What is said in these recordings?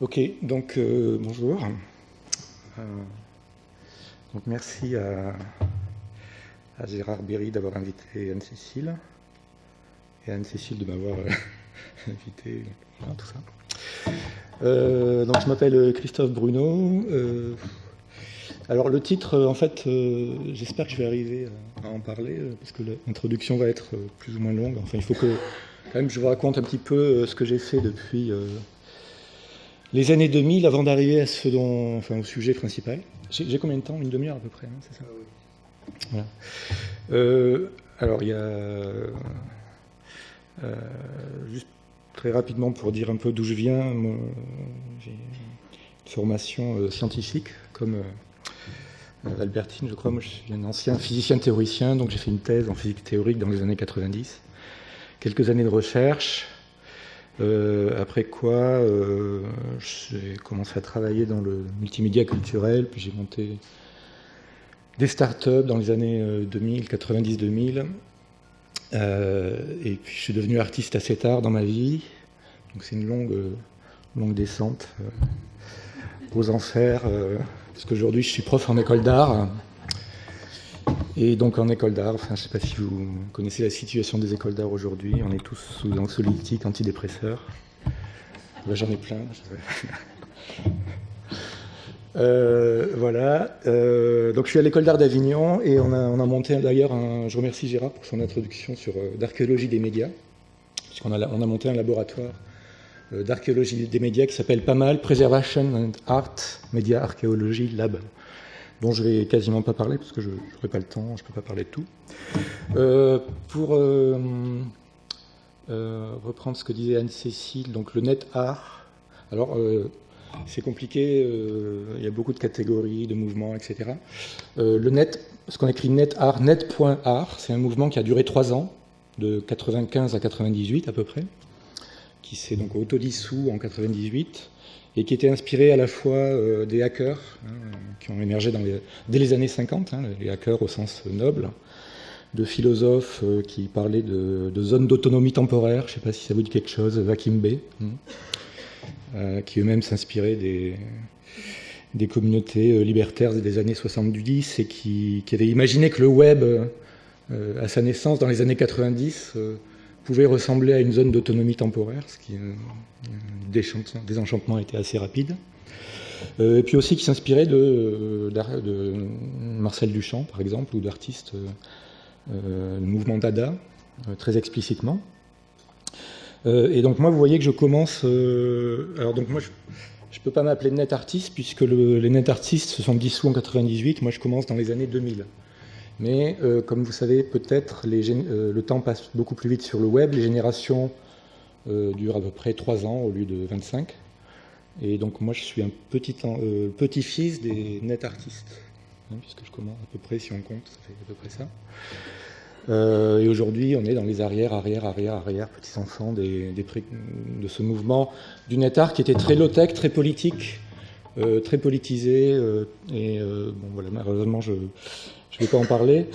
Ok, donc bonjour. Donc merci à Gérard Berry d'avoir invité Anne-Cécile et à Anne-Cécile de m'avoir invité, voilà, tout ça. Donc je m'appelle Christophe Bruno. Alors le titre, en fait, j'espère que je vais arriver à en parler parce que l'introduction va être plus ou moins longue. Enfin, il faut que quand même je vous raconte un petit peu ce que j'ai fait depuis les années 2000 avant d'arriver à au sujet principal. J'ai combien de temps? Une demi-heure à peu près, hein, c'est ça? Voilà. Alors il y a juste très rapidement pour dire un peu d'où je viens. Moi, j'ai une formation scientifique comme Albertine, je crois. Moi, je suis un ancien physicien théoricien, donc j'ai fait une thèse en physique théorique dans les années 90. Quelques années de recherche. Après quoi, j'ai commencé à travailler dans le multimédia culturel, puis j'ai monté des startups dans les années 2000, 90-2000. Et puis je suis devenu artiste assez tard dans ma vie. Donc c'est une longue descente aux enfers, parce qu'aujourd'hui je suis prof en école d'art. Et donc en école d'art, enfin, je ne sais pas si vous connaissez la situation des écoles d'art aujourd'hui, on est tous sous anxiolytiques, antidépresseurs. Là j'en ai plein. Voilà. Donc je suis à l'école d'art d'Avignon et on a monté d'ailleurs, je remercie Gérard pour son introduction sur d'archéologie des médias, puisqu'on a monté un laboratoire d'archéologie des médias qui s'appelle PAMAL, Preservation and Art Media Archaeology Lab, dont je vais quasiment pas parler parce que je n'aurai pas le temps, je ne peux pas parler de tout. Pour reprendre ce que disait Anne-Cécile, donc le net art, alors c'est compliqué, il y a beaucoup de catégories, de mouvements, etc. Le net, ce qu'on écrit net art, net.art, c'est un mouvement qui a duré 3 ans, de 95 à 98 à peu près, qui s'est donc autodissous en 98, et qui était inspiré à la fois des hackers, qui ont émergé dès les années 50, les hackers au sens noble, de philosophes qui parlaient de zones d'autonomie temporaire, je ne sais pas si ça vous dit quelque chose, Vakim Bey, qui eux-mêmes s'inspiraient des communautés libertaires des années 70 et qui avaient imaginé que le web, à sa naissance dans les années 90, pouvait ressembler à une zone d'autonomie temporaire, ce qui désenchantement était assez rapide. Et puis aussi qui s'inspirait de Marcel Duchamp, par exemple, ou d'artistes du mouvement Dada, très explicitement. Et donc moi, vous voyez que je commence... alors donc moi, je ne peux pas m'appeler net artiste, puisque les net artistes se sont dissous en 98, moi je commence dans les années 2000. Mais comme vous savez, peut-être le temps passe beaucoup plus vite sur le web, les générations durent à peu près 3 ans au lieu de 25. Et donc moi je suis un petit-fils des net artistes, puisque je commence à peu près, si on compte, ça fait à peu près ça. Et aujourd'hui on est dans les arrière petits-enfants de ce mouvement du net art qui était très low-tech, très politique, très politisé. Bon voilà, malheureusement je ne vais pas en parler.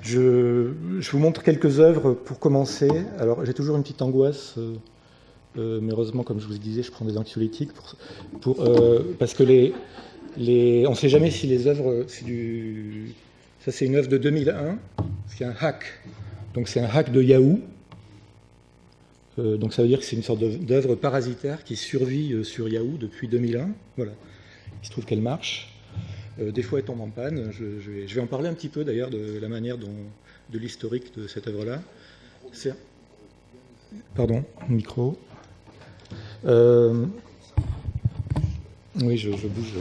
Je vous montre quelques œuvres pour commencer. Alors j'ai toujours une petite angoisse, mais heureusement, comme je vous disais, je prends des anxiolytiques parce que on ne sait jamais si les œuvres, ça c'est une œuvre de 2001, c'est un hack. Donc c'est un hack de Yahoo. Donc ça veut dire que c'est une sorte d'œuvre parasitaire qui survit sur Yahoo depuis 2001. Voilà. Il se trouve qu'elle marche. Des fois, elle tombe en panne. Je vais en parler un petit peu, d'ailleurs, de la manière de l'historique de cette œuvre-là. Pardon, micro. Oui, je bouge.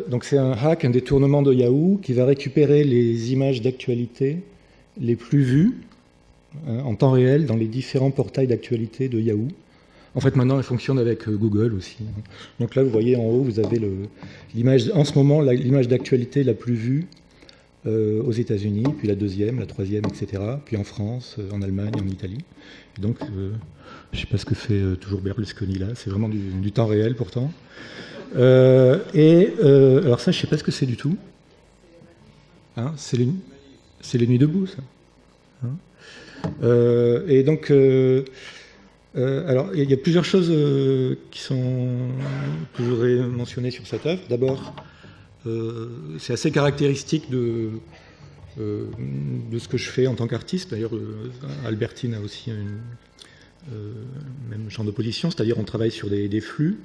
Donc c'est un hack, un détournement de Yahoo qui va récupérer les images d'actualité les plus vues en temps réel dans les différents portails d'actualité de Yahoo. En fait, maintenant, elle fonctionne avec Google aussi. Donc là, vous voyez en haut, vous avez l'image, en ce moment, l'image d'actualité la plus vue aux États-Unis, puis la deuxième, la troisième, etc. Puis en France, en Allemagne, en Italie. Et donc, je ne sais pas ce que fait toujours Berlusconi là. C'est vraiment du temps réel pourtant. Alors ça, je ne sais pas ce que c'est du tout. Hein, c'est les nuits debout, ça. Hein, et donc. Alors, il y a plusieurs choses que je voudrais mentionner sur cette œuvre. D'abord, c'est assez caractéristique de ce que je fais en tant qu'artiste. D'ailleurs, Albertine a aussi même champ d'opposition, c'est-à-dire on travaille sur des flux.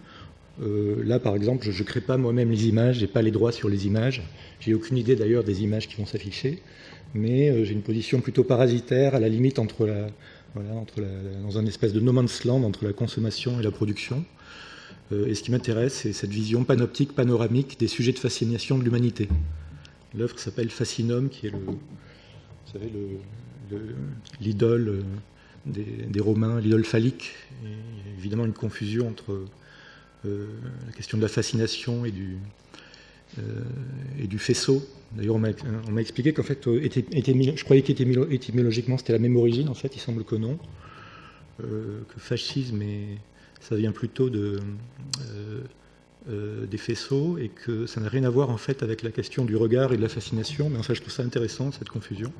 Là, par exemple, je ne crée pas moi-même les images, je n'ai pas les droits sur les images. J'ai aucune idée d'ailleurs des images qui vont s'afficher, mais j'ai une position plutôt parasitaire, à la limite dans un espèce de no man's land entre la consommation et la production. Et ce qui m'intéresse, c'est cette vision panoptique, panoramique des sujets de fascination de l'humanité. L'œuvre s'appelle Fascinum, qui est l'idole des Romains, l'idole phallique. Et il y a évidemment une confusion entre la question de la fascination et du faisceau. D'ailleurs, on m'a expliqué qu'en fait, je croyais qu'étymologiquement, c'était la même origine. En fait, il semble que non. Que fascisme, ça vient plutôt des faisceaux, et que ça n'a rien à voir en fait avec la question du regard et de la fascination. Mais enfin, je trouve ça intéressant, cette confusion.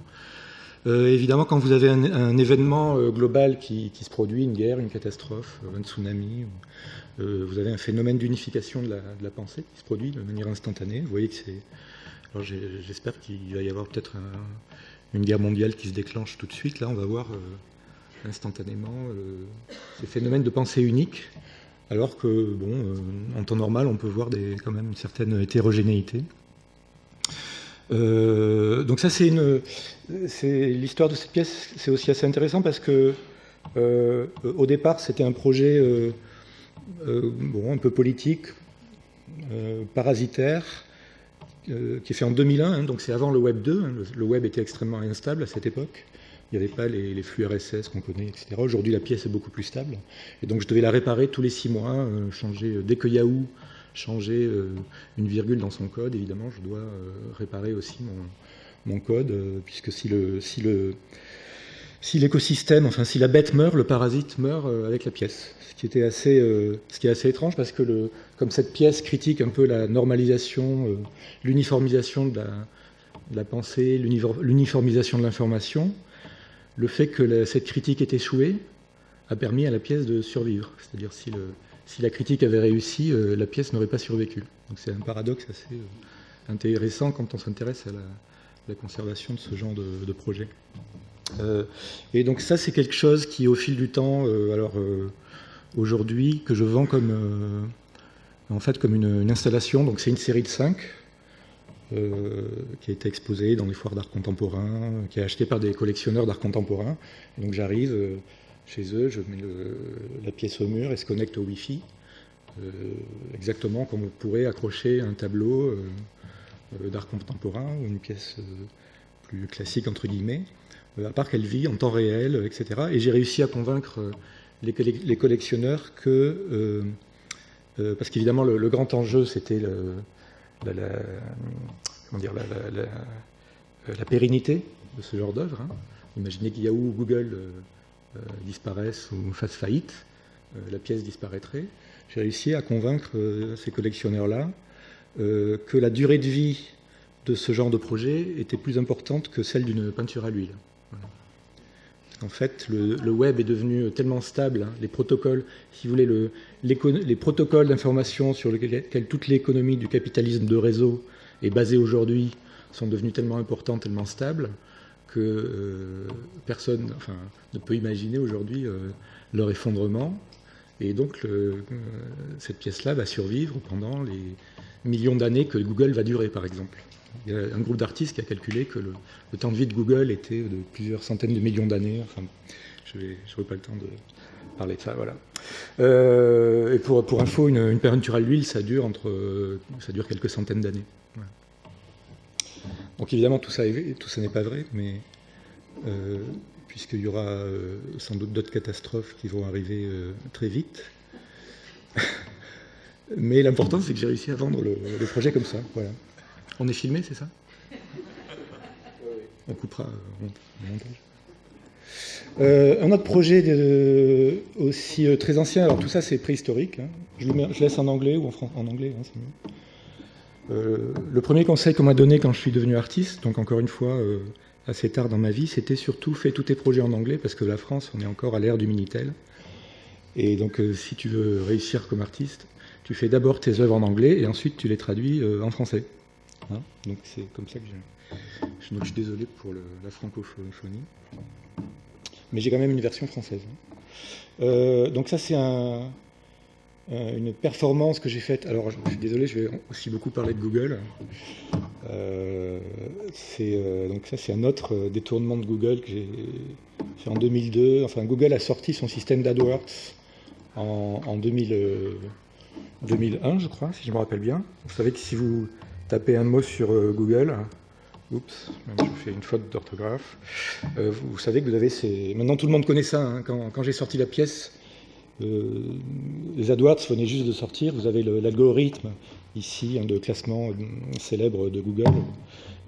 Évidemment, quand vous avez un événement global qui se produit, une guerre, une catastrophe, un tsunami, vous avez un phénomène d'unification de la pensée qui se produit de manière instantanée. Vous voyez que c'est... Alors j'espère qu'il va y avoir peut-être une guerre mondiale qui se déclenche tout de suite. Là, on va voir instantanément ces phénomènes de pensée unique, alors que, en temps normal, on peut voir quand même une certaine hétérogénéité. Donc ça, c'est l'histoire de cette pièce, c'est aussi assez intéressant parce que au départ, c'était un projet un peu politique, parasitaire, qui est fait en 2001, hein, donc c'est avant le Web 2. Hein, le Web était extrêmement instable à cette époque. Il n'y avait pas les flux RSS qu'on connaît, etc. Aujourd'hui, la pièce est beaucoup plus stable. Et donc, je devais la réparer tous les 6 mois, changer, dès que Yahoo changeait une virgule dans son code, évidemment, je dois réparer aussi mon code, puisque si l'écosystème, enfin, si la bête meurt, le parasite meurt avec la pièce. Ce qui est assez étrange, parce que comme cette pièce critique un peu la normalisation, l'uniformisation de la pensée, l'uniformisation de l'information, le fait que cette critique ait échoué a permis à la pièce de survivre. C'est-à-dire si la critique avait réussi, la pièce n'aurait pas survécu. Donc c'est un paradoxe assez intéressant quand on s'intéresse à la conservation de ce genre de projet. Et donc ça, c'est quelque chose qui, au fil du temps, aujourd'hui, que je vends comme une installation. Donc c'est une série de 5. Qui a été exposé dans les foires d'art contemporain, qui est acheté par des collectionneurs d'art contemporain. Et donc j'arrive chez eux, je mets la pièce au mur et se connecte au Wi-Fi, exactement comme on pourrait accrocher un tableau d'art contemporain ou une pièce plus classique entre guillemets, à part qu'elle vit en temps réel, etc. Et j'ai réussi à convaincre les collectionneurs que, parce qu'évidemment le grand enjeu c'était la pérennité de ce genre d'œuvre. Hein. Imaginez que Yahoo ou Google disparaissent ou fassent faillite, la pièce disparaîtrait. J'ai réussi à convaincre ces collectionneurs-là que la durée de vie de ce genre de projet était plus importante que celle d'une peinture à l'huile. Voilà. En fait, le web est devenu tellement stable, hein, les protocoles, si vous voulez, les protocoles d'information sur lesquels toute l'économie du capitalisme de réseau est basée aujourd'hui sont devenus tellement importants, tellement stables, que personne ne peut imaginer aujourd'hui leur effondrement. Et donc, cette pièce-là va survivre pendant les millions d'années que Google va durer, par exemple. Il y a un groupe d'artistes qui a calculé que le temps de vie de Google était de plusieurs centaines de millions d'années. Enfin, je n'aurai pas le temps de parler de ça. Voilà. Et pour info, une peinture à l'huile, ça dure quelques centaines d'années. Voilà. Donc évidemment, tout ça n'est pas vrai, mais puisqu'il y aura sans doute d'autres catastrophes qui vont arriver très vite. Mais l'important, c'est que j'ai réussi à vendre le projet comme ça. Voilà. On est filmé, c'est ça? On coupera au montage. Un autre projet aussi très ancien, alors tout ça c'est préhistorique. Hein. Je laisse en anglais ou en anglais, hein, c'est mieux. Le premier conseil qu'on m'a donné quand je suis devenu artiste, donc encore une fois assez tard dans ma vie, c'était surtout fais tous tes projets en anglais parce que la France, on est encore à l'ère du Minitel. Et donc, si tu veux réussir comme artiste, tu fais d'abord tes œuvres en anglais et ensuite tu les traduis en français. Hein, donc c'est comme ça que donc, je suis désolé pour la francophonie. Mais j'ai quand même une version française. Donc ça, c'est une performance que j'ai faite. Alors, je suis désolé, je vais aussi beaucoup parler de Google. Donc ça, c'est un autre détournement de Google que j'ai fait en 2002. Enfin, Google a sorti son système d'AdWords en 2001, je crois, si je me rappelle bien. Vous savez que si vous tapez un mot sur Google, oups, je fais une faute d'orthographe, vous savez que vous avez ces... Maintenant, tout le monde connaît ça. Hein. Quand j'ai sorti la pièce, les AdWords venaient juste de sortir. Vous avez l'algorithme ici de classement célèbre de Google,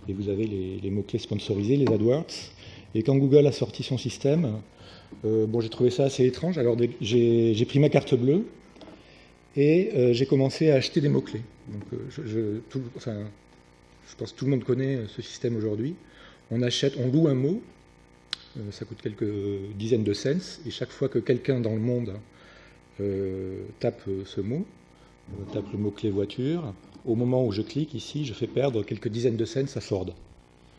et vous avez les mots-clés sponsorisés, les AdWords. Et quand Google a sorti son système, j'ai trouvé ça assez étrange. Alors j'ai pris ma carte bleue et j'ai commencé à acheter des mots-clés. Donc je pense que tout le monde connaît ce système aujourd'hui. On loue un mot, ça coûte quelques dizaines de cents, et chaque fois que quelqu'un dans le monde tape ce mot, tape le mot-clé voiture, au moment où je clique ici, je fais perdre quelques dizaines de cents à Ford.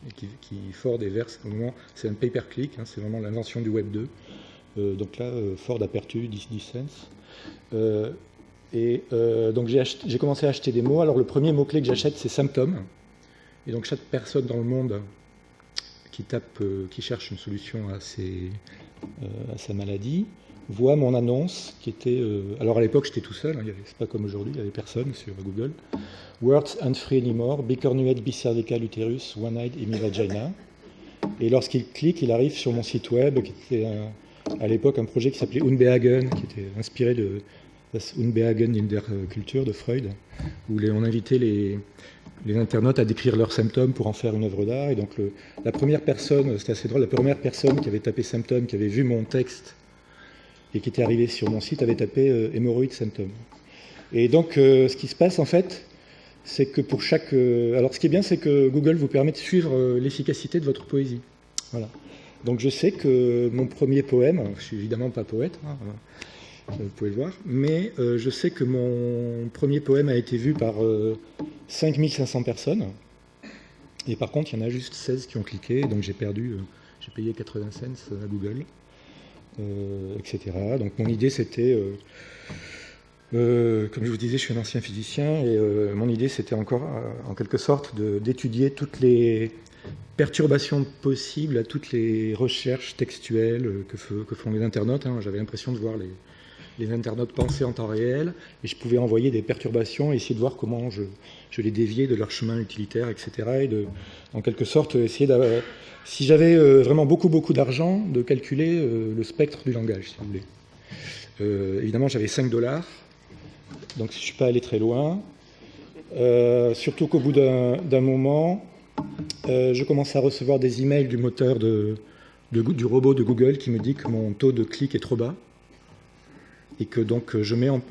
Et qui Ford est verse au moment, c'est un pay-per-click, hein, c'est vraiment l'invention du Web 2. Donc là, Ford a perdu 10 cents. Donc j'ai commencé à acheter des mots. Alors le premier mot-clé que j'achète, c'est symptômes. Et donc chaque personne dans le monde qui cherche une solution à sa maladie, voit mon annonce qui était... alors à l'époque, j'étais tout seul, hein, c'est pas comme aujourd'hui, il n'y avait personne sur Google. Words aren't free anymore, bicornuate, bicervical, uterus, one-eyed, vagina. Et lorsqu'il clique, il arrive sur mon site web, qui était à l'époque un projet qui s'appelait Unbehagen, qui était inspiré de Unbehagen in der Kultur de Freud, où on invitait les internautes à décrire leurs symptômes pour en faire une œuvre d'art. Et donc la première personne, c'était assez drôle, la première personne qui avait tapé symptômes, qui avait vu mon texte et qui était arrivée sur mon site, avait tapé hémorroïdes symptômes. Et donc ce qui se passe en fait, c'est que pour chaque... alors ce qui est bien, c'est que Google vous permet de suivre l'efficacité de votre poésie. Voilà. Donc je sais que mon premier poème, je suis évidemment pas poète, hein, vous pouvez le voir, mais je sais que mon premier poème a été vu par 5500 personnes, et par contre il y en a juste 16 qui ont cliqué, donc j'ai payé 80 cents à Google, etc. Donc mon idée c'était, comme je vous disais, je suis un ancien physicien, et mon idée c'était encore en quelque sorte d'étudier toutes les perturbations possibles à toutes les recherches textuelles que font les internautes. Hein. J'avais l'impression de voir les internautes penser en temps réel, et je pouvais envoyer des perturbations et essayer de voir comment je les déviais de leur chemin utilitaire, etc. Et en quelque sorte, essayer si j'avais vraiment beaucoup d'argent, de calculer le spectre du langage, si vous voulez. Évidemment, j'avais 5 $, donc je ne suis pas allé très loin. Surtout qu'au bout d'un moment, je commence à recevoir des emails du moteur du robot de Google qui me dit que mon taux de clic est trop bas. Et que donc je mets en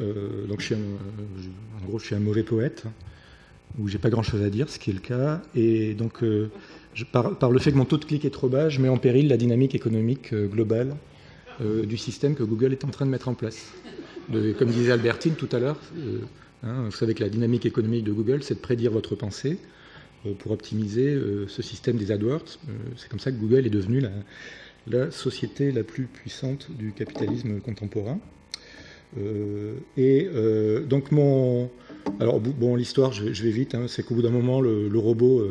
gros je suis un mauvais poète où j'ai pas grand chose à dire, ce qui est le cas, et donc par le fait que mon taux de clic est trop bas, je mets en péril la dynamique économique globale du système que Google est en train de mettre en place. Comme disait Albertine tout à l'heure, vous savez que la dynamique économique de Google, c'est de prédire votre pensée pour optimiser ce système des AdWords. C'est comme ça que Google est devenu la société la plus puissante du capitalisme contemporain. Donc l'histoire, je vais vite, hein, c'est qu'au bout d'un moment, le robot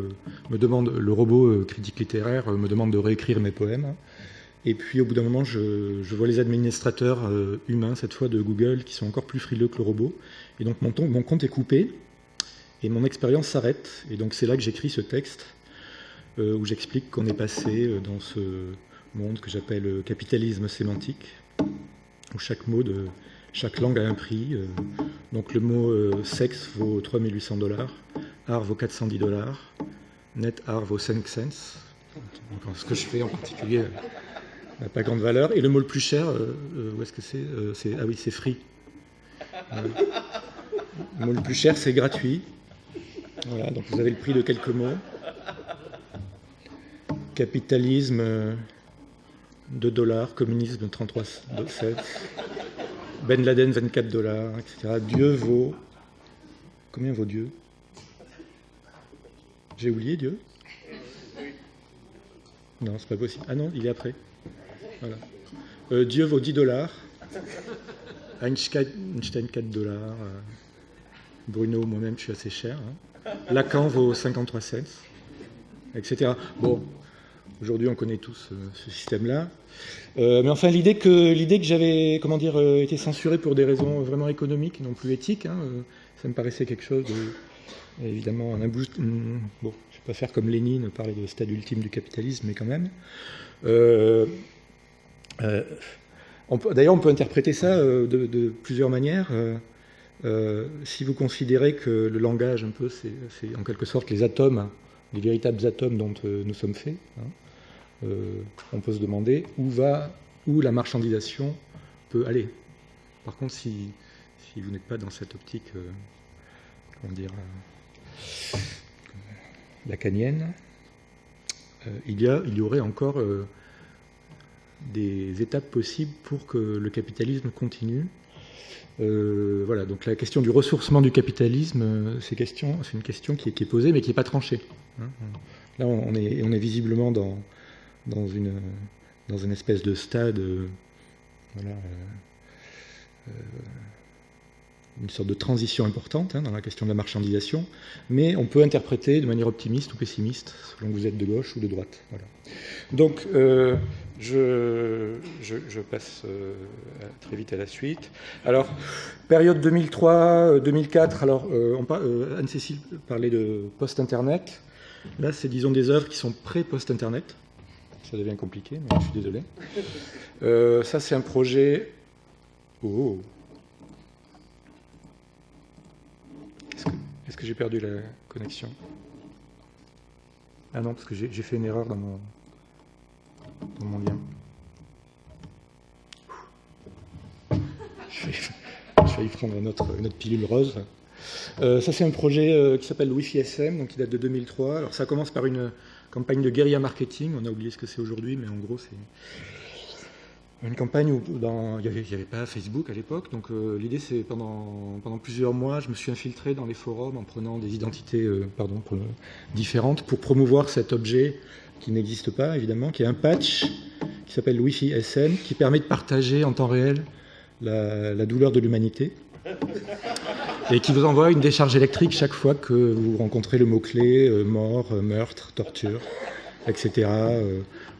critique littéraire me demande de réécrire mes poèmes, et puis au bout d'un moment, je vois les administrateurs humains, cette fois de Google, qui sont encore plus frileux que le robot, et donc mon compte est coupé, et mon expérience s'arrête, et donc c'est là que j'écris ce texte, où j'explique qu'on est passé dans ce monde que j'appelle capitalisme sémantique, où chaque langue a un prix. Donc le mot sexe vaut 3800 $, art vaut 410 $, net art vaut 5 cents. Donc, ce que je fais en particulier n'a pas grande valeur. Et le mot le plus cher, où est-ce que c'est ah oui, c'est free. Le mot le plus cher, c'est gratuit. Voilà, donc vous avez le prix de quelques mots. Capitalisme, 2 $, communisme, 33 cents. Ben Laden, 24 $, etc. Dieu vaut... Combien vaut Dieu? J'ai oublié Dieu? Non, c'est pas possible. Ah non, il est après. Voilà. Dieu vaut 10 $. Einstein 4 $. Bruno, moi-même, je suis assez cher. Hein. Lacan vaut 53 cents, etc. Bon, aujourd'hui, on connaît tous ce système-là. Mais enfin, l'idée que j'avais, comment dire, été censurée pour des raisons vraiment économiques, non plus éthiques, hein, ça me paraissait quelque chose de, évidemment, bon, je ne vais pas faire comme Lénine, parler de stade ultime du capitalisme, mais quand même. D'ailleurs, on peut interpréter ça de plusieurs manières. Si vous considérez que le langage, un peu, c'est en quelque sorte les atomes, les véritables atomes dont nous sommes faits, hein, on peut se demander où la marchandisation peut aller. Par contre, si vous n'êtes pas dans cette optique, comment dire, lacanienne, il y aurait encore des étapes possibles pour que le capitalisme continue. Voilà, donc la question du ressourcement du capitalisme, c'est une question qui est posée, mais qui n'est pas tranchée. Hein. Là, on est visiblement dans une espèce de stade, voilà, une sorte de transition importante, hein, dans la question de la marchandisation, mais on peut interpréter de manière optimiste ou pessimiste, selon que vous êtes de gauche ou de droite. Voilà. Donc, je passe très vite à la suite. Alors, période 2003-2004, alors Anne-Cécile parlait de post-internet. Là, c'est, disons, des œuvres qui sont pré-post-internet. Ça devient compliqué, mais je suis désolé. Ça, c'est un projet... Oh. Est-ce que j'ai perdu la connexion? Ah non, parce que j'ai fait une erreur dans mon lien. Je vais y prendre une autre pilule rose. Ça, c'est un projet qui s'appelle Wi-Fi SM, donc qui date de 2003. Alors, ça commence par une campagne de guérilla marketing. On a oublié ce que c'est aujourd'hui, mais en gros, c'est une campagne où il n'y avait pas Facebook à l'époque. Donc, l'idée, c'est pendant plusieurs mois, je me suis infiltré dans les forums en prenant des identités différentes pour promouvoir cet objet qui n'existe pas, évidemment, qui est un patch qui s'appelle Wi-Fi SM, qui permet de partager en temps réel la douleur de l'humanité et qui vous envoie une décharge électrique chaque fois que vous rencontrez le mot-clé mort, meurtre, torture, etc.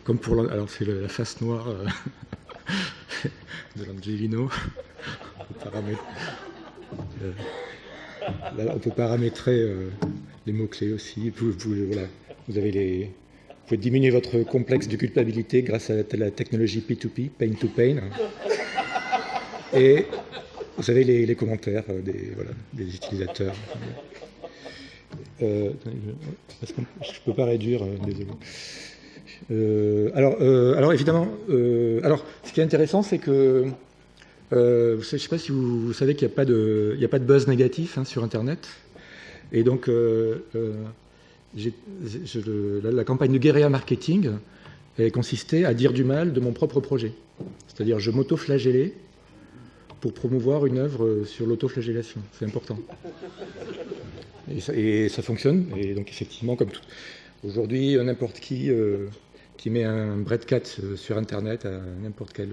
Comme pour alors c'est la face noire de l'Angelino. Là, on peut paramétrer les mots-clés aussi. Vous pouvez diminuer votre complexe de culpabilité grâce à la technologie P2P, Pain to Pain. Et vous avez les commentaires des utilisateurs. Je ne peux pas réduire, désolé. Alors évidemment, ce qui est intéressant, c'est que je ne sais pas si vous savez qu'il n'y a pas de buzz négatif, hein, sur Internet. Et donc, la campagne de guérilla marketing consistait à dire du mal de mon propre projet. C'est-à-dire, je m'auto-flagellais pour promouvoir une œuvre sur l'autoflagellation. C'est important. Et ça fonctionne. Et donc, effectivement, comme tout. Aujourd'hui, n'importe qui met un Breadcat sur Internet, à n'importe quel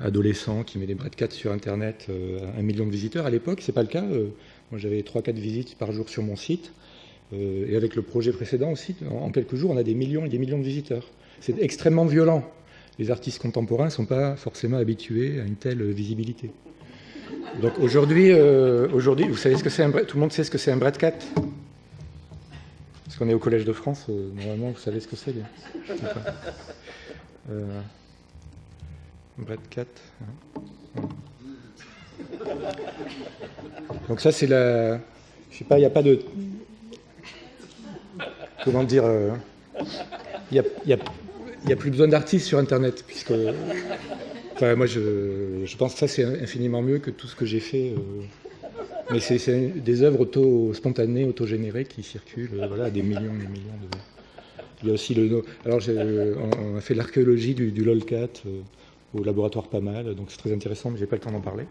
adolescent qui met des Breadcats sur Internet à 1 million de visiteurs. À l'époque, c'est pas le cas. Moi, j'avais 3-4 visites par jour sur mon site. Et avec le projet précédent aussi, en quelques jours, on a des millions et des millions de visiteurs. C'est extrêmement violent. Les artistes contemporains ne sont pas forcément habitués à une telle visibilité. Donc aujourd'hui, vous savez ce que c'est tout le monde sait ce que c'est un Breadcat? Parce qu'on est au Collège de France, normalement, vous savez ce que c'est. Breadcat. Hein. Donc ça, c'est la... Je sais pas, il n'y a pas de... Comment dire... Il n'y a plus besoin d'artistes sur Internet, puisque... Enfin, moi, je pense que ça, c'est infiniment mieux que tout ce que j'ai fait. Mais c'est des œuvres spontanées, autogénérées, qui circulent, voilà, des millions et des millions de... Il y a aussi le... Alors, on a fait l'archéologie du lolcat. au laboratoire pas mal, donc c'est très intéressant, mais j'ai pas le temps d'en parler.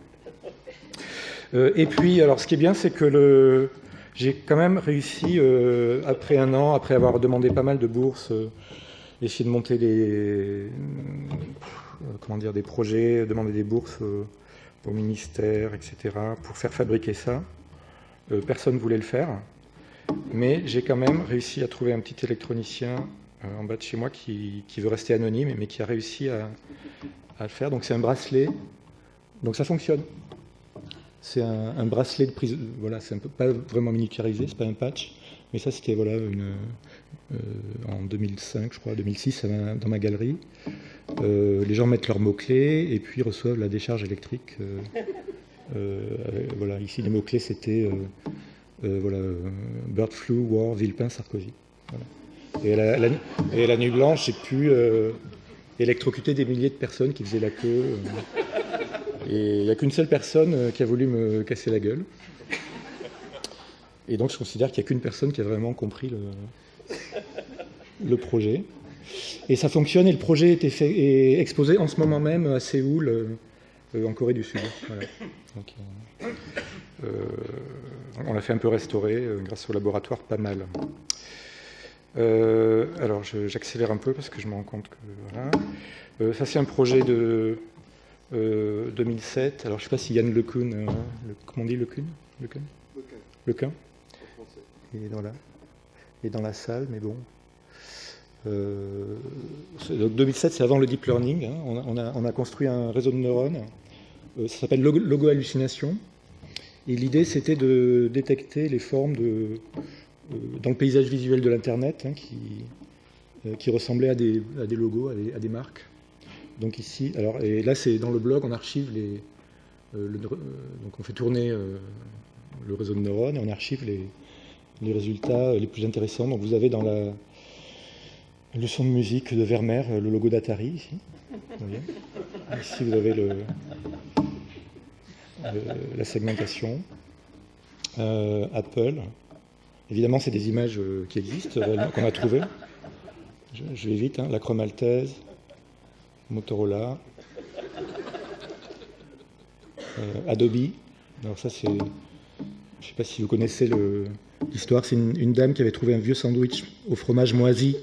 Et puis, alors ce qui est bien, c'est que j'ai quand même réussi, après un an, après avoir demandé pas mal de bourses, essayer de monter des projets, demander des bourses au ministère, etc., pour faire fabriquer ça. Personne ne voulait le faire, mais j'ai quand même réussi à trouver un petit électronicien en bas de chez moi qui veut rester anonyme, mais qui a réussi à le faire. Donc c'est un bracelet, donc ça fonctionne. C'est un bracelet de prise, voilà, c'est pas vraiment miniaturisé, c'est pas un patch, mais ça c'était voilà en 2005, je crois, 2006, dans ma galerie. Les gens mettent leurs mots-clés et puis reçoivent la décharge électrique. Voilà, ici les mots-clés c'était bird flu, war, Villepin, Sarkozy. Voilà. Et à la nuit blanche, j'ai pu électrocuter des milliers de personnes qui faisaient la queue. Et il n'y a qu'une seule personne qui a voulu me casser la gueule. Et donc je considère qu'il n'y a qu'une personne qui a vraiment compris le projet. Et ça fonctionne, et le projet est exposé en ce moment même à Séoul, en Corée du Sud. Voilà. Donc, on l'a fait un peu restaurer grâce au laboratoire pas mal. Alors j'accélère un peu parce que je me rends compte que voilà. Ça c'est un projet de 2007. Alors je ne sais pas si Yann LeCun, comment on dit LeCun est dans la salle, mais bon. Donc 2007, c'est avant le deep learning. Hein. On a construit un réseau de neurones. Ça s'appelle logo-hallucination. Et l'idée, c'était de détecter les formes dans le paysage visuel de l'Internet, hein, qui ressemblaient à des logos, à des marques. Donc ici, alors, et là, c'est dans le blog, on archive donc on fait tourner le réseau de neurones et on archive les résultats les plus intéressants. Donc vous avez dans la leçon de musique de Vermeer le logo d'Atari ici. Vous voyez. Ici vous avez la segmentation. Apple. Évidemment, c'est des images qui existent, qu'on a trouvées. Je vais vite, hein. La Chrome Maltaise, Motorola, Adobe. Alors ça, c'est... Je ne sais pas si vous connaissez l'histoire. C'est une dame qui avait trouvé un vieux sandwich au fromage moisi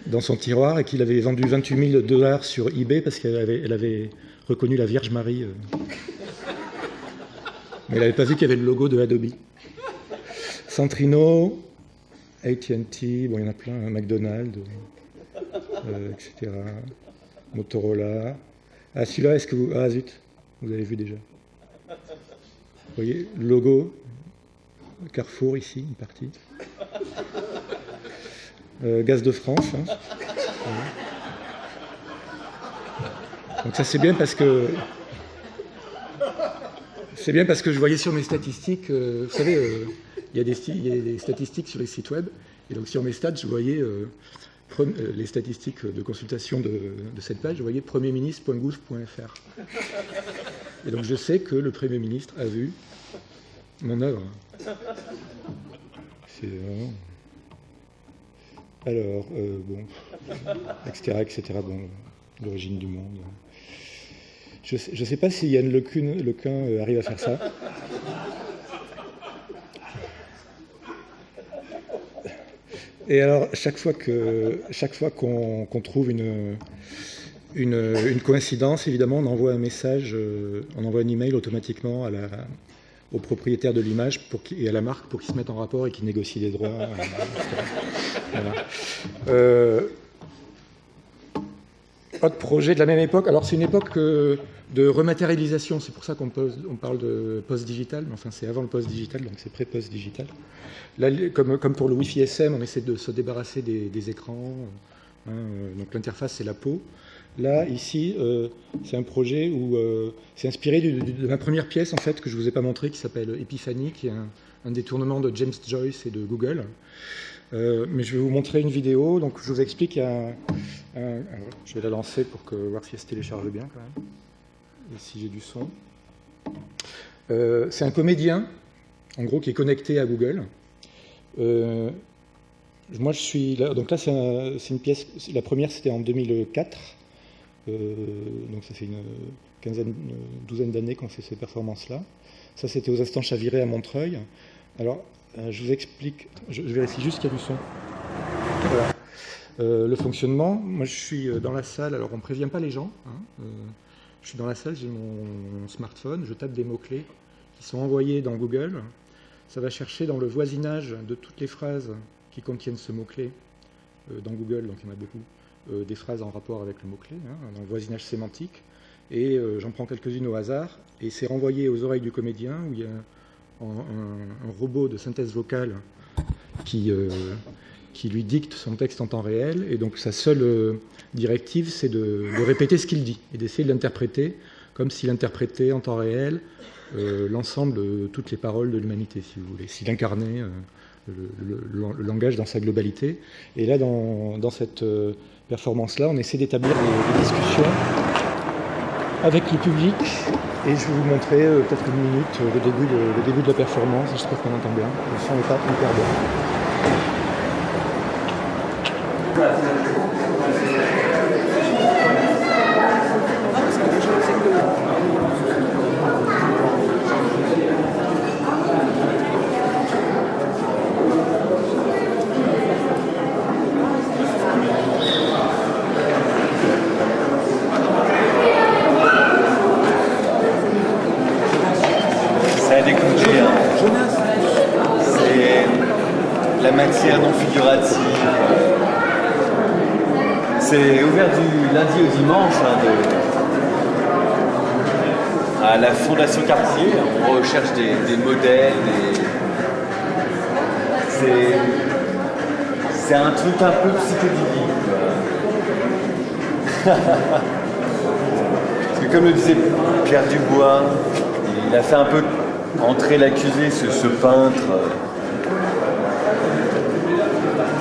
dans son tiroir et qu'il avait vendu 28 000 $ sur eBay parce qu'elle avait reconnu la Vierge Marie. Mais elle n'avait pas vu qu'il y avait le logo de Adobe. Centrino, AT&T, bon, il y en a plein, hein, McDonald's, etc. Motorola. Ah, celui-là, est-ce que vous... Ah, zut, vous avez vu déjà. Vous voyez, le logo, Carrefour, ici, une partie. Gaz de France. Hein. Donc ça, c'est bien parce que... C'est bien parce que je voyais sur mes statistiques, vous savez, il y a des statistiques sur les sites web, et donc sur mes stats, je voyais les statistiques de consultation de cette page, je voyais premierministre.gouv.fr. Et donc je sais que le Premier ministre a vu mon œuvre. C'est vraiment... Alors, bon, etc., bon, l'origine du monde... Je ne sais pas si Yann LeCun arrive à faire ça. Et alors, chaque fois qu'on trouve une coïncidence, évidemment, on envoie un message, on envoie un email automatiquement au propriétaire de l'image et à la marque pour qu'ils se mettent en rapport et qu'ils négocient les droits. Voilà. Autre projet de la même époque. Alors, c'est une époque de rematérialisation. C'est pour ça qu'on parle de post-digital. Mais enfin, c'est avant le post-digital, donc c'est pré-post-digital. Là, comme pour le Wi-Fi SM, on essaie de se débarrasser des écrans. Hein, donc, l'interface, c'est la peau. Là, ici, c'est un projet où c'est inspiré de ma première pièce, en fait, que je ne vous ai pas montré, qui s'appelle Epiphany, qui est un détournement de James Joyce et de Google. Mais je vais vous montrer une vidéo. Donc, je vous explique. Alors, je vais la lancer pour voir si elle se télécharge bien quand même. Et si j'ai du son. C'est un comédien, en gros, qui est connecté à Google. Moi, je suis là. Donc là, c'est une pièce. La première, c'était en 2004. Donc ça fait une douzaine d'années qu'on fait ces performances-là. Ça, c'était aux Instants Chavirés à Montreuil. Alors, je vous explique, je vérifie juste qu'il y a du son. Voilà. Le fonctionnement, moi je suis dans la salle, alors on ne prévient pas les gens, hein, je suis dans la salle, j'ai mon smartphone, je tape des mots-clés qui sont envoyés dans Google, ça va chercher dans le voisinage de toutes les phrases qui contiennent ce mot-clé dans Google, donc il y en a beaucoup, des phrases en rapport avec le mot-clé, hein, dans le voisinage sémantique, et j'en prends quelques-unes au hasard, et c'est renvoyé aux oreilles du comédien, où il y a un robot de synthèse vocale qui lui dicte son texte en temps réel, et donc sa seule directive, c'est de répéter ce qu'il dit, et d'essayer de l'interpréter comme s'il interprétait en temps réel l'ensemble de toutes les paroles de l'humanité, si vous voulez, s'il incarnait le langage dans sa globalité. Et là, dans cette performance-là, on essaie d'établir des discussions avec le public, et je vais vous montrer peut-être une minute le début de la performance. J'espère qu'on entend bien, le son n'est pas hyper bon. Ça a découpé, hein. C'est la matière non figurative. C'est ouvert du lundi au dimanche à la Fondation Cartier. On recherche des modèles. C'est un truc un peu psychédélique. Parce que comme le disait Pierre Dubois, il a fait un peu entrer l'accusé, ce peintre.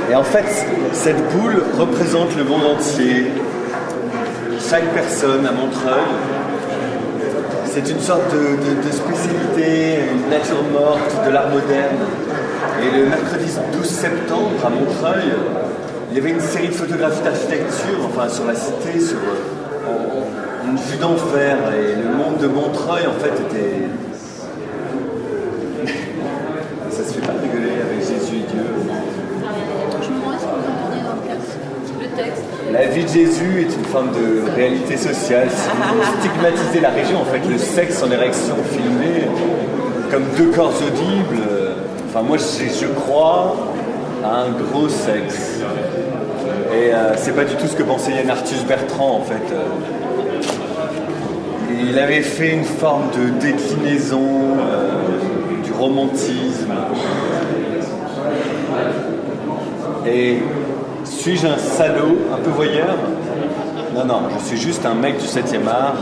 Et en fait, cette boule représente le monde entier. Chaque personne à Montreuil, c'est une sorte de spécialité, une nature morte de l'art moderne. Et le mercredi 12 septembre à Montreuil, il y avait une série de photographies d'architecture, enfin sur la cité, sur une vue d'enfer. Et le monde de Montreuil, en fait, était... Ça se fait pas rigoler avec Jésus et Dieu. Je me demandais ce que vous entendiez dans le casque. Le texte. La vie de Jésus est une forme de réalité sociale. Si vous stigmatisez la région, en fait, le sexe en érection filmé comme deux corps audibles. Enfin, moi, je crois à un gros sexe. Et c'est pas du tout ce que pensait Yann Arthus Bertrand, en fait. Il avait fait une forme de déclinaison du romantisme. Et suis-je un salaud, un peu voyeur? Non, je suis juste un mec du 7e art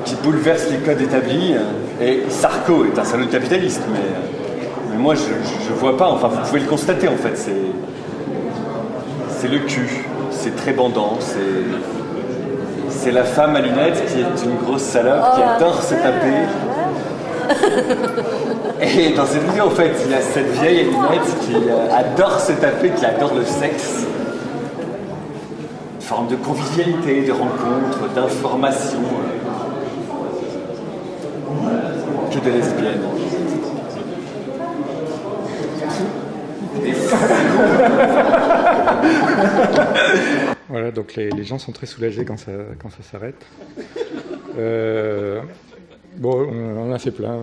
qui bouleverse les codes établis. Et Sarko est un salaud capitaliste, mais moi je vois pas, enfin vous pouvez le constater en fait, c'est le cul, c'est très bandant, c'est la femme à lunettes qui est une grosse salope qui adore se taper. Et dans cette vidéo, en fait, il y a cette vieille à lunettes qui adore se taper, qui adore le sexe. Une forme de convivialité, de rencontre, d'information. Que de lesbiennes. Voilà, donc les gens sont très soulagés quand ça s'arrête. Bon, on en a fait plein,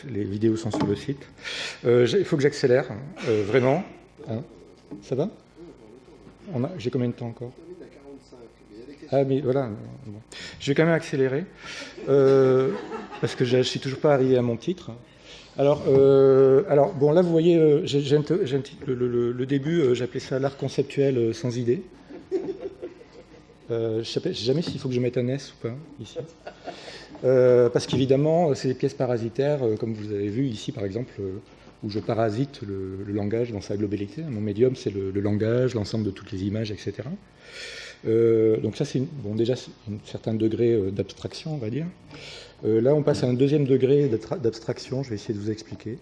les vidéos sont sur le site. Il faut que j'accélère, vraiment. Hein. Ça va? J'ai combien de temps encore? Ah, mais voilà. Bon. Je vais quand même accélérer, parce que je ne suis toujours pas arrivé à mon titre. Alors bon, là, vous voyez, le début, j'appelais ça l'art conceptuel sans idée. Je ne sais jamais s'il faut que je mette un S ou pas, ici. Parce qu'évidemment, c'est des pièces parasitaires, comme vous avez vu ici, par exemple, où je parasite le langage dans sa globalité. Mon médium, c'est le langage, l'ensemble de toutes les images, etc. Donc ça, c'est déjà un certain degré d'abstraction, on va dire. Là, on passe à un deuxième degré d'abstraction, je vais essayer de vous expliquer.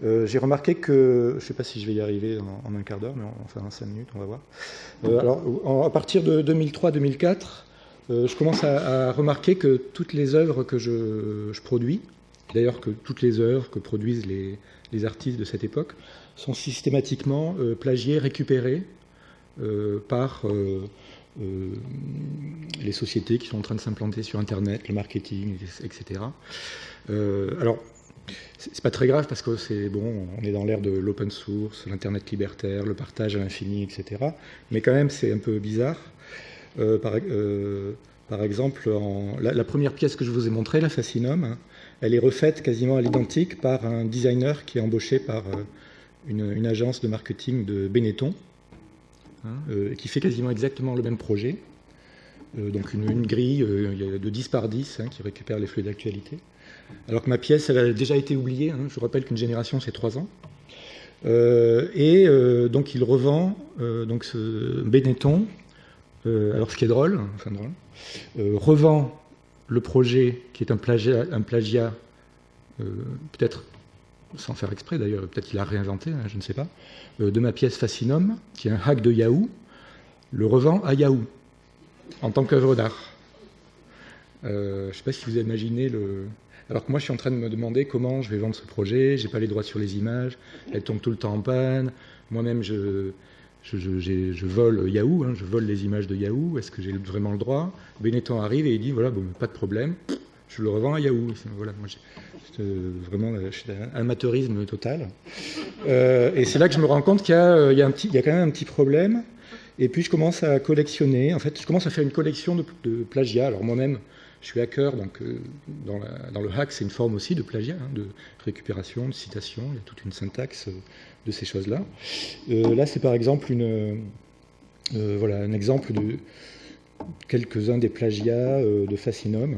J'ai remarqué que, je ne sais pas si je vais y arriver en un quart d'heure, mais enfin en 5 minutes, on va voir. Alors, à partir de 2003-2004, je commence à remarquer que toutes les œuvres que je produis, d'ailleurs que toutes les œuvres que produisent les artistes de cette époque, sont systématiquement plagiées, récupérées par les sociétés qui sont en train de s'implanter sur Internet, le marketing, etc. Alors, c'est pas très grave parce que c'est bon, on est dans l'ère de l'open source, l'internet libertaire, le partage à l'infini, etc. Mais quand même, c'est un peu bizarre. Par exemple, la première pièce que je vous ai montrée, la Fascinum, hein, elle est refaite quasiment à l'identique par un designer qui est embauché par une agence de marketing de Benetton, hein, qui fait quasiment exactement le même projet. Donc une grille de 10 par 10 hein, qui récupère les flux d'actualité. Alors que ma pièce, elle a déjà été oubliée. Hein, je vous rappelle qu'une génération, c'est 3 ans. Donc il revend donc ce Benetton. Alors ce qui est drôle, revend le projet qui est un plagiat peut-être sans faire exprès d'ailleurs, peut-être qu'il a réinventé, hein, je ne sais pas, de ma pièce Fascinum, qui est un hack de Yahoo, le revend à Yahoo en tant qu'œuvre d'art. Je ne sais pas si vous imaginez le... Alors que moi je suis en train de me demander comment je vais vendre ce projet, j'ai pas les droits sur les images, elles tombent tout le temps en panne, moi-même je vole Yahoo, hein, je vole les images de Yahoo, est-ce que j'ai vraiment le droit? Benetton arrive et il dit, voilà, bon, pas de problème, je le revends à Yahoo. Voilà, moi, vraiment, c'est un amateurisme total. Et c'est là que je me rends compte qu'il y a quand même un petit problème. Et puis je commence à collectionner, en fait, je commence à faire une collection de plagiat. Alors moi-même, je suis hacker, donc dans le hack, c'est une forme aussi de plagiat, hein, de récupération, de citation, il y a toute une syntaxe de ces choses-là. Là, c'est par exemple voilà, un exemple de quelques-uns des plagiats de Fascinum.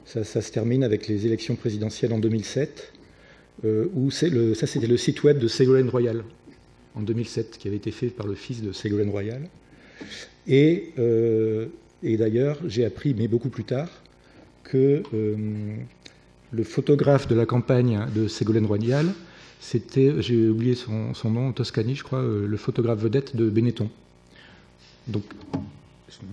Ça se termine avec les élections présidentielles en 2007, où ça c'était le site web de Ségolène Royal, en 2007, qui avait été fait par le fils de Ségolène Royal. Et d'ailleurs, j'ai appris, mais beaucoup plus tard, que le photographe de la campagne de Ségolène Royal, c'était, j'ai oublié son nom, Toscani, je crois, le photographe vedette de Benetton. Donc,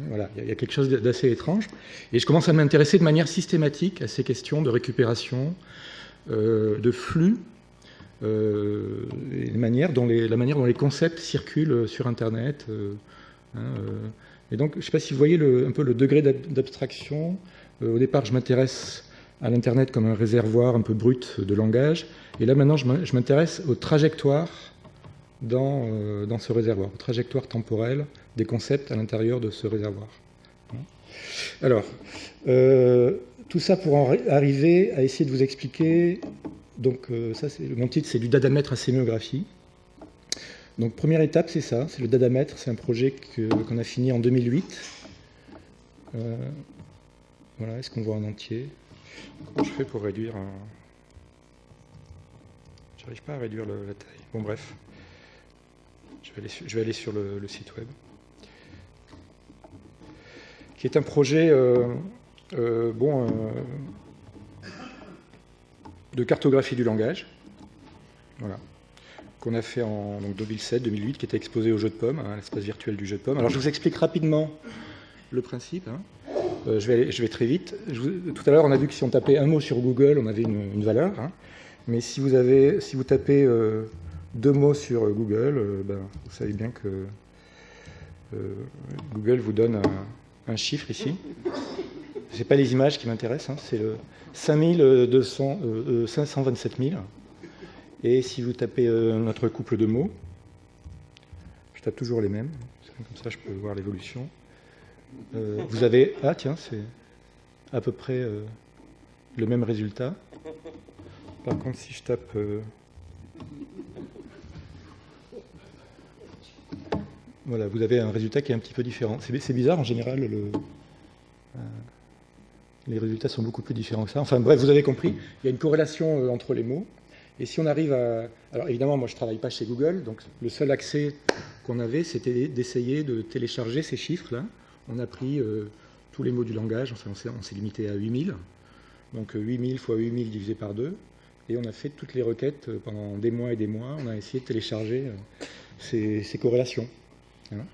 voilà, il y a quelque chose d'assez étrange. Et je commence à m'intéresser de manière systématique à ces questions de récupération, de flux, et la manière dont les concepts circulent sur Internet. Et donc, je ne sais pas si vous voyez un peu le degré d'abstraction. Au départ, je m'intéresse à l'Internet comme un réservoir un peu brut de langage. Et là, maintenant, je m'intéresse aux trajectoires dans ce réservoir, aux trajectoires temporelles des concepts à l'intérieur de ce réservoir. Alors, tout ça pour arriver à essayer de vous expliquer. Donc, mon titre, c'est du dadamètre à sémiographie. Donc, première étape, c'est ça, c'est le dadamètre. C'est un projet qu'on a fini en 2008. Voilà, est-ce qu'on voit en entier? Comment je fais pour réduire J'arrive pas à réduire la taille. Bon, bref. Je vais aller sur le site web. Qui est un projet de cartographie du langage. Voilà. Qu'on a fait en 2007-2008, qui était exposé au Jeu de Pommes, à l'espace virtuel du Jeu de Pommes. Alors, je vous explique rapidement le principe. Hein. Je vais très vite. Tout à l'heure, on a vu que si on tapait un mot sur Google, on avait une valeur. Hein. Mais si vous tapez 2 mots sur Google, vous savez bien que Google vous donne un chiffre ici. Ce n'est pas les images qui m'intéressent, hein, c'est le 527 000. Et si vous tapez notre couple de mots, je tape toujours les mêmes, comme ça je peux voir l'évolution. Vous avez, tiens, c'est à peu près le même résultat. Par contre, si je tape... voilà, vous avez un résultat qui est un petit peu différent. C'est bizarre, en général, les résultats sont beaucoup plus différents que ça. Enfin bref, vous avez compris, il y a une corrélation entre les mots. Et si on arrive à... Alors évidemment, moi je ne travaille pas chez Google, donc le seul accès qu'on avait, c'était d'essayer de télécharger ces chiffres-là. On a pris tous les mots du langage, enfin on s'est limité à 8000. Donc 8000 fois 8000 divisé par 2. Et on a fait toutes les requêtes pendant des mois et des mois. On a essayé de télécharger ces corrélations. Voilà.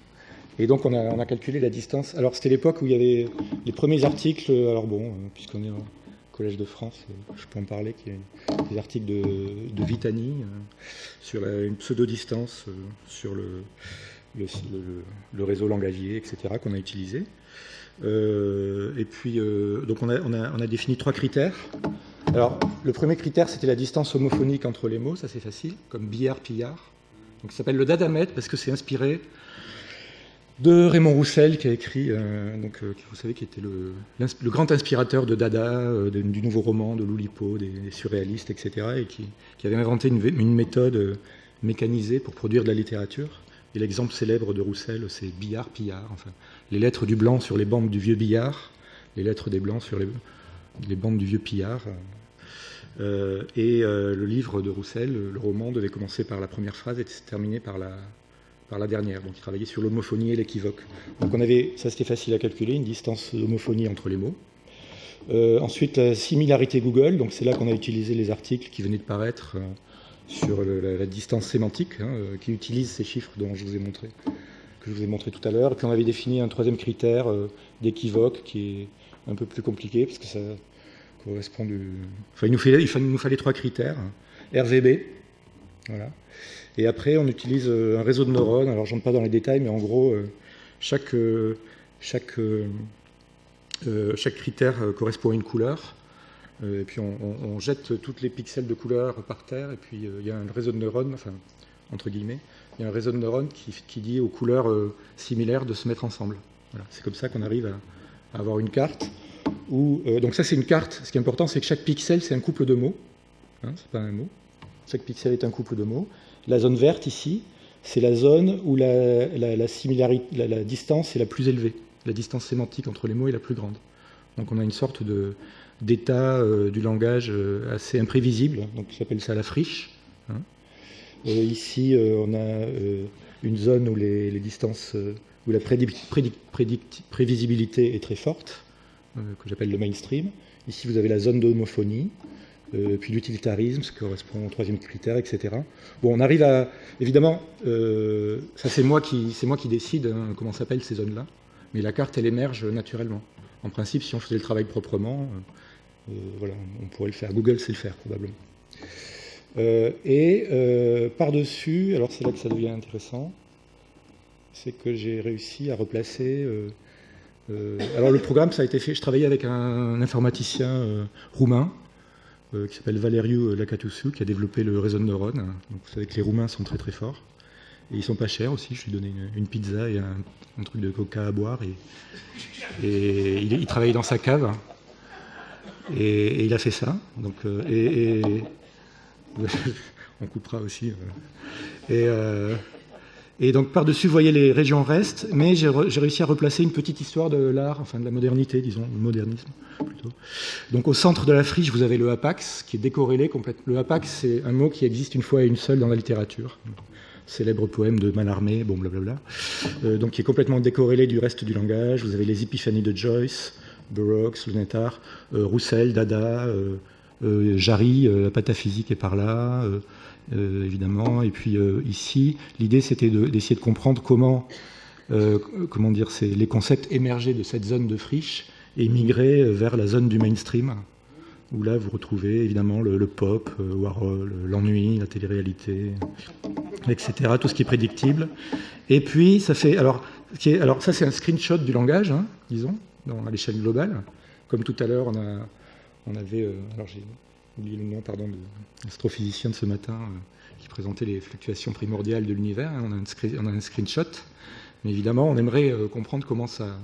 Et donc on a calculé la distance. Alors c'était l'époque où il y avait les premiers articles, alors bon, puisqu'on est au Collège de France, je peux en parler, qu'il y a des articles de Vitani sur une pseudo-distance sur le réseau langagier, etc., qu'on a utilisé. Et puis, donc on a défini 3 critères. Alors, le premier critère, c'était la distance homophonique entre les mots, ça c'est facile, comme billard, pillard. Donc ça s'appelle le dadamètre parce que c'est inspiré de Raymond Roussel, qui a écrit, vous savez, qui était le grand inspirateur de Dada, du nouveau roman de Loulipo, des surréalistes, etc., et qui avait inventé une méthode mécanisée pour produire de la littérature. Et l'exemple célèbre de Roussel, c'est billard, pillard, enfin, les lettres du blanc sur les bandes du vieux billard, les lettres des blancs sur les bandes du vieux pillard. Le livre de Roussel, le roman, devait commencer par la première phrase et se terminer par la dernière. Donc il travaillait sur l'homophonie et l'équivoque. Donc on avait, ça c'était facile à calculer, une distance d'homophonie entre les mots. Ensuite, la similarité Google, donc c'est là qu'on a utilisé les articles qui venaient de paraître sur la distance sémantique, qui utilise ces chiffres dont je vous ai montré, que je vous ai montré tout à l'heure. Et puis on avait défini un 3e critère d'équivoque qui est un peu plus compliqué, parce que ça correspond Enfin, il nous fallait 3 critères. RVB, voilà. Et après, on utilise un réseau de neurones. Alors, je n'entre pas dans les détails, mais en gros, chaque critère correspond à une couleur. Et puis, on jette tous les pixels de couleur par terre. Et puis, il y a un réseau de neurones, enfin, entre guillemets, il y a un réseau de neurones qui dit aux couleurs similaires de se mettre ensemble. Voilà. C'est comme ça qu'on arrive à avoir une carte. Donc ça, c'est une carte. Ce qui est important, c'est que chaque pixel, c'est un couple de mots. C'est pas un mot. Chaque pixel est un couple de mots. La zone verte, ici, c'est la zone où la distance est la plus élevée. La distance sémantique entre les mots est la plus grande. Donc on a une sorte d'état du langage assez imprévisible. Donc on appelle ça la friche. Ici, on a une zone où les distances, où la prévisibilité est très forte, que j'appelle le mainstream. Ici, vous avez la zone d'homophonie, puis l'utilitarisme, ce qui correspond au 3e critère, etc. Bon, on arrive à... Évidemment, ça c'est moi qui décide comment s'appellent ces zones-là, mais la carte, elle émerge naturellement. En principe, si on faisait le travail proprement, voilà, on pourrait le faire. Google sait le faire, probablement. Par-dessus, alors c'est là que ça devient intéressant, c'est que j'ai réussi à replacer... alors le programme, ça a été fait, je travaillais avec un informaticien roumain qui s'appelle Valeriu Lacatusu, qui a développé le réseau de neurones. Donc, vous savez que les Roumains sont très très forts. Et ils sont pas chers aussi, je lui ai donné une pizza et un truc de coca à boire. Et il travaillait dans sa cave. Et il a fait ça. Donc, on coupera aussi. Et donc par-dessus, vous voyez les régions restent, mais j'ai réussi à replacer une petite histoire de l'art, enfin de la modernité, disons, le modernisme plutôt. Donc au centre de la friche, vous avez le hapax, qui est décorrélé complètement. Le hapax, c'est un mot qui existe une fois et une seule dans la littérature. Célèbre poème de Mallarmé, bon blablabla. Donc qui est complètement décorrélé du reste du langage. Vous avez les épiphanies de Joyce, Burroughs, Lunetar, Roussel, Dada, Jarry, la pataphysique est par là, évidemment. Et puis ici, l'idée c'était d'essayer de comprendre comment dire, les concepts émergés de cette zone de friche et migraient vers la zone du mainstream, où là vous retrouvez évidemment le pop, Warhol, l'ennui, la télé-réalité, etc. Tout ce qui est prédictible. Et puis ça fait alors ça c'est un screenshot du langage, disons, à l'échelle globale. Comme tout à l'heure, on avait, alors j'ai oublié le nom, pardon, de l'astrophysicien de ce matin qui présentait les fluctuations primordiales de l'univers. On a un screenshot, mais évidemment, on aimerait comprendre comment ça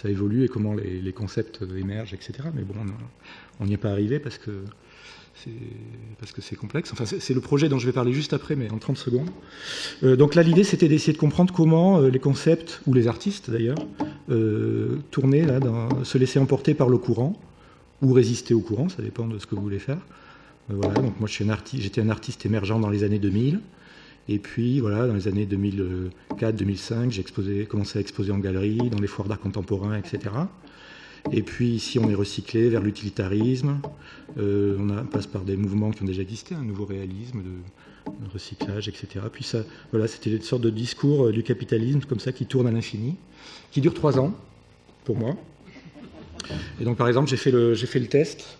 évolue et comment les concepts émergent, etc. Mais bon, on n'y est pas arrivé parce que c'est complexe. Enfin, c'est le projet dont je vais parler juste après, mais en 30 secondes. Donc là, l'idée, c'était d'essayer de comprendre comment les concepts, ou les artistes d'ailleurs, tournaient, là, se laissaient emporter par le courant, ou résister au courant, ça dépend de ce que vous voulez faire. Voilà, donc moi, j'étais un artiste émergent dans les années 2000. Et puis, voilà, dans les années 2004-2005, j'ai commencé à exposer en galerie, dans les foires d'art contemporain, etc. Et puis ici, on est recyclé vers l'utilitarisme. Passe par des mouvements qui ont déjà existé, un nouveau réalisme de recyclage, etc. Puis ça, voilà, c'était une sorte de discours du capitalisme comme ça qui tourne à l'infini, qui dure 3 ans pour moi. Et donc, par exemple, j'ai fait le test.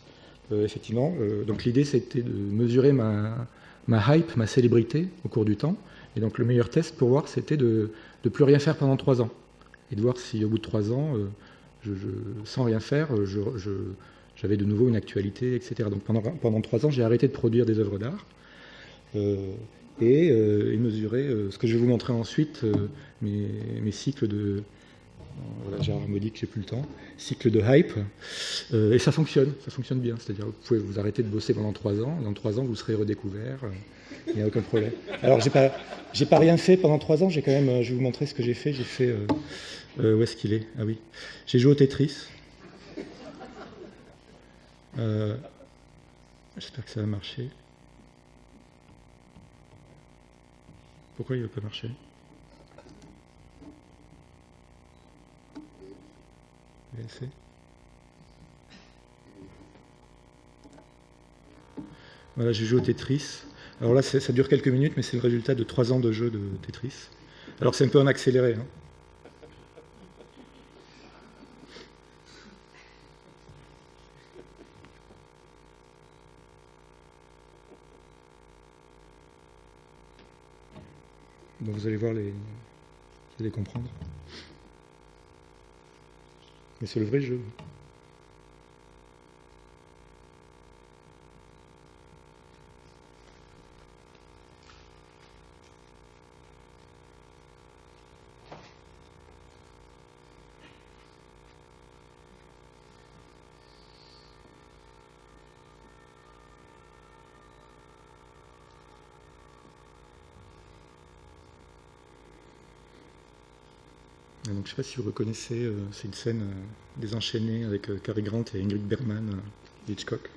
Effectivement, donc l'idée c'était de mesurer ma hype, ma célébrité au cours du temps. Et donc le meilleur test pour voir c'était de plus rien faire pendant 3 ans. Et de voir si au bout de 3 ans, sans rien faire, j'avais de nouveau une actualité, etc. Donc pendant 3 ans, j'ai arrêté de produire des œuvres d'art et mesurer ce que je vais vous montrer ensuite, mes cycles de... Voilà, Gérard me dit que j'ai plus le temps. Cycle de hype. Et ça fonctionne bien. C'est-à-dire vous pouvez vous arrêter de bosser pendant 3 ans. Dans 3 ans, vous serez redécouvert. Il n'y a aucun problème. Alors, j'ai pas rien fait pendant 3 ans. J'ai quand même... je vais vous montrer ce que j'ai fait. J'ai fait... où est-ce qu'il est? Ah oui. J'ai joué au Tetris. J'espère que ça va marcher. Pourquoi il ne veut pas marcher? Voilà, j'ai joué au Tetris. Alors là, ça dure quelques minutes, mais c'est le résultat de 3 ans de jeu de Tetris. Alors c'est un peu en accéléré. Hein. Donc vous allez voir, vous allez comprendre. Mais c'est le vrai jeu. Donc, je ne sais pas si vous reconnaissez, c'est une scène désenchaînée avec Cary Grant et Ingrid Bergman d'Hitchcock.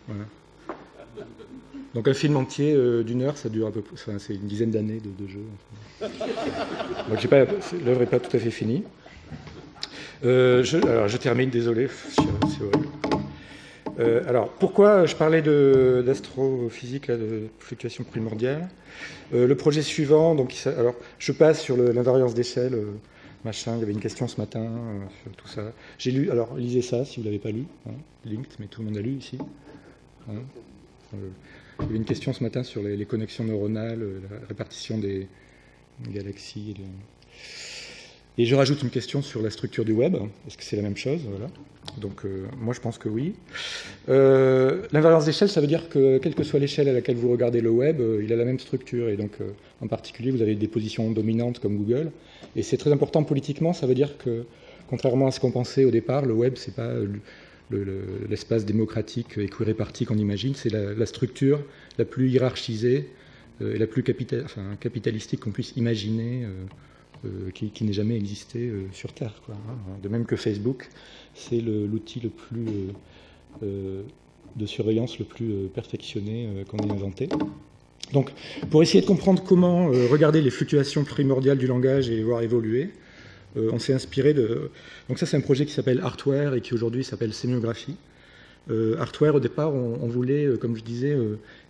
Voilà. Donc un film entier d'1 heure, ça dure à peu près, enfin, c'est une dizaine d'années de jeu. Donc l'œuvre n'est pas tout à fait finie. Alors je termine, désolé, c'est horrible. Alors, pourquoi je parlais d'astrophysique, de fluctuation primordiale? Le projet suivant, donc, alors, je passe sur l'invariance d'échelle, machin, il y avait une question ce matin sur tout ça. J'ai lu, alors lisez ça si vous ne l'avez pas lu, hein, Linked, mais tout le monde a lu ici. Hein, il y avait une question ce matin sur les connexions neuronales, la répartition des galaxies. Et je rajoute une question sur la structure du web. Est-ce que c'est la même chose? Voilà. Donc, moi, je pense que oui. L'invariance d'échelle, ça veut dire que, quelle que soit l'échelle à laquelle vous regardez le web, il a la même structure. Et donc, en particulier, vous avez des positions dominantes comme Google. Et c'est très important politiquement. Ça veut dire que, contrairement à ce qu'on pensait au départ, le web, c'est pas l'espace démocratique équiréparti qu'on imagine. C'est la structure la plus hiérarchisée et la plus capitalistique qu'on puisse imaginer. Qui n'ait jamais existé sur Terre, quoi, hein. De même que Facebook, c'est l'outil le plus de surveillance le plus perfectionné qu'on ait inventé. Donc, pour essayer de comprendre comment regarder les fluctuations primordiales du langage et les voir évoluer, on s'est inspiré de... Donc ça, c'est un projet qui s'appelle Artware et qui aujourd'hui s'appelle Sémiographie. Artware, au départ, on voulait, comme je disais,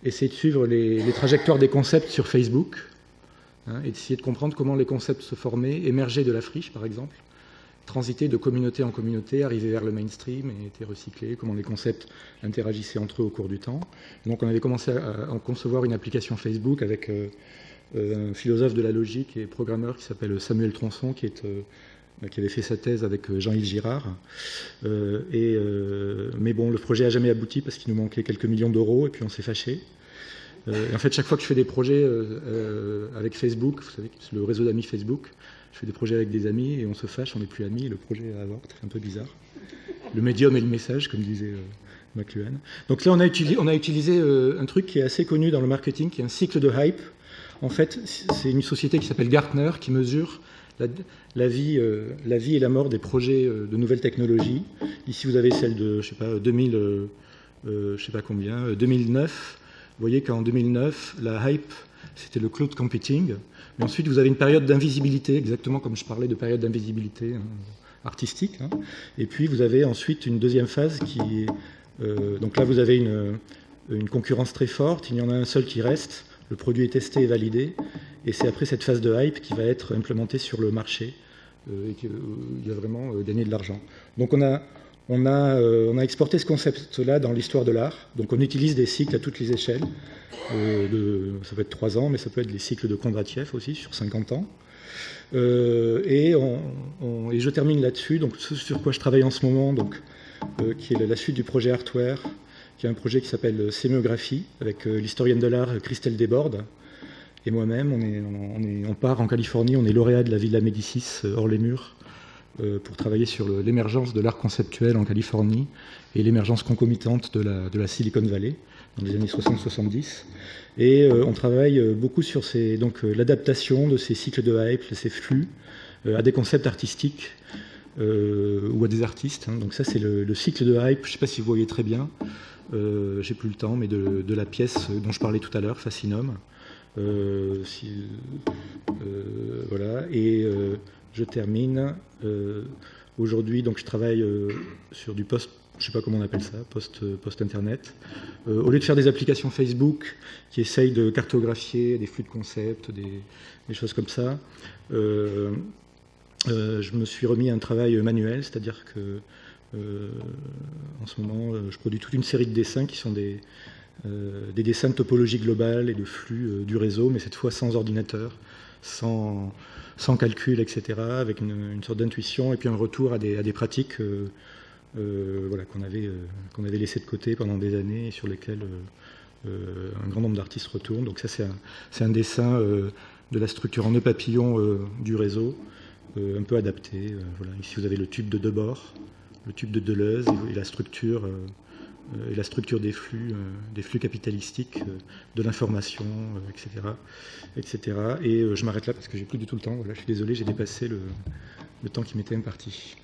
essayer de suivre les trajectoires des concepts sur Facebook, hein, et d'essayer de comprendre comment les concepts se formaient, émergeaient de la friche, par exemple, transiter de communauté en communauté, arriver vers le mainstream et étaient recyclés, comment les concepts interagissaient entre eux au cours du temps. Et donc on avait commencé à concevoir une application Facebook avec un philosophe de la logique et programmeur qui s'appelle Samuel Tronçon, qui avait fait sa thèse avec Jean-Yves Girard. Mais bon, le projet n'a jamais abouti parce qu'il nous manquait quelques millions d'euros et puis on s'est fâchés. Et en fait, chaque fois que je fais des projets avec Facebook, vous savez, c'est le réseau d'amis Facebook, je fais des projets avec des amis et on se fâche, on n'est plus amis, et le projet avorte, c'est un peu bizarre. Le médium et le message, comme disait McLuhan. Donc là, on a utilisé un truc qui est assez connu dans le marketing, qui est un cycle de hype. En fait, c'est une société qui s'appelle Gartner, qui mesure la vie et la mort des projets de nouvelles technologies. Ici, vous avez celle de, je sais pas, 2009. Vous voyez qu'en 2009, la hype c'était le cloud computing. Mais ensuite, vous avez une période d'invisibilité, exactement comme je parlais de période d'invisibilité artistique. Hein. Et puis, vous avez ensuite une deuxième phase qui... donc là, vous avez une concurrence très forte. Il y en a un seul qui reste. Le produit est testé et validé. Et c'est après cette phase de hype qui va être implémentée sur le marché et qu'il va vraiment gagner de l'argent. Donc, on a exporté ce concept-là dans l'histoire de l'art. Donc on utilise des cycles à toutes les échelles. Ça peut être 3 ans, mais ça peut être les cycles de Kondratiev aussi, sur 50 ans. Et je termine là-dessus. Donc ce sur quoi je travaille en ce moment, donc, qui est la suite du projet Artware, qui est un projet qui s'appelle Sémiographie, avec l'historienne de l'art Christelle Desbordes. Et moi-même, on part en Californie, on est lauréat de la Villa Médicis, hors les murs, pour travailler sur l'émergence de l'art conceptuel en Californie et l'émergence concomitante de la Silicon Valley dans les années 60-70. Et on travaille beaucoup sur l'adaptation de ces cycles de hype, ces flux, à des concepts artistiques ou à des artistes. Hein. Donc ça, c'est le cycle de hype, je ne sais pas si vous voyez très bien, j'ai plus le temps, mais de la pièce dont je parlais tout à l'heure, Fascinum. Voilà, et je termine. Aujourd'hui, donc je travaille sur du post, je sais pas comment on appelle ça, post-internet. Au lieu de faire des applications Facebook qui essayent de cartographier des flux de concepts, des choses comme ça, je me suis remis à un travail manuel, c'est-à-dire que en ce moment, je produis toute une série de dessins qui sont des dessins de topologie globale et de flux du réseau, mais cette fois sans ordinateur, sans calcul, etc., avec une sorte d'intuition et puis un retour à des pratiques voilà, qu'on avait laissées de côté pendant des années et sur lesquelles un grand nombre d'artistes retournent. Donc ça, c'est un dessin de la structure en nœud papillon du réseau, un peu adapté. Voilà. Ici, vous avez le tube de Debord, le tube de Deleuze et la structure des flux capitalistiques, de l'information, etc. Et je m'arrête là parce que j'ai plus du tout le temps. Voilà, je suis désolé, j'ai dépassé le temps qui m'était imparti.